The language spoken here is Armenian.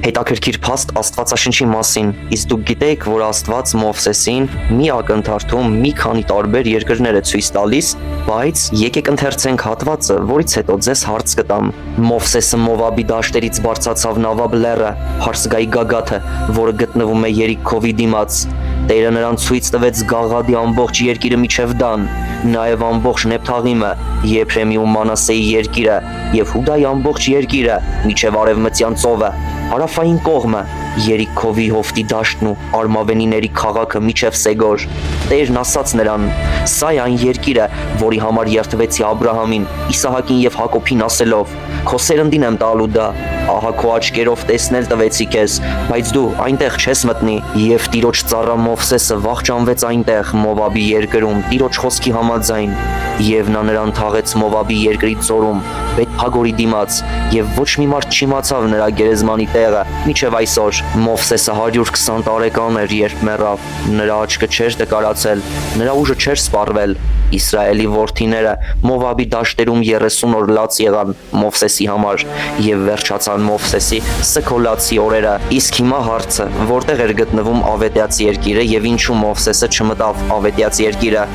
Հետաքրքիր փաստ Աստվածաշնչի մասին, իսկ դուք գիտեք, որ Աստված Մովսեսին մի ակնթարթում մի քանի տարբեր երկրներ է ցույց տալիս, բայց եկեք ընթերցենք հատվածը, որից հետո ձեզ հարց կտամ։ Մովսեսը Մովաբի դաշտերից բարձրացավ Նավաբ լեռը, Փարսգայի գագաթը, որը գտնվում է Երիքովի դիմաց։ Տերը նրան ցույց տվեց Գաղադի ամբողջ երկիրը միջև Դան, նաև ամբողջ Նեփթաղիմը, Եփրեմի ու Մանասեի երկիրը եւ Հուդայի ամբողջ երկիրը միջև արևմտյան ծովը, հարավային կողմը, Երիքովի հովտի դաշտն ու Արմավենիների քաղաքը միջև Սեգոր։ Տերն ասաց նրան. «Սա է այն երկիրը, որի համար երդվեցի Աբրահամին, Իսահակին եւ Հակոբին ասելով. Քո սերնդին եմ տալու դա։ Ահա քո աչքերով տեսնել տվեցի քեզ, բայց դու այնտեղ չես մտնի»։ Եվ Տիրոջ ծառա Մովսեսը վախճանվեց այնտեղ Մովաբի երկրում Տիրոջ խոսքի համաձայն, եւ նա նրան թաղեց Մովաբի երկրի ծորում, Բեթփագորի դիմաց, եւ ոչ մի մարդ չիմացավ նրա գերեզմանի տեղը մինչև այսօր։ Մովսեսը 120 տարեկան էր, երբ մեռավ, նրա աչքը չէր տկարացել, նրա ուժը չէր սպառվել։ Իսրայելի որդիները Մովաբի դաշտերում 30 օր լաց եղան Մովսեսի համար եւ վերջացան Մովսեսի սքոլացի օրերը։ Իսկ հիմա հարցը, որտեղ էր գտնվում Ավետյաց երկիրը եւ ինչու Մովսեսը չմտավ Ավետյաց երկիրը։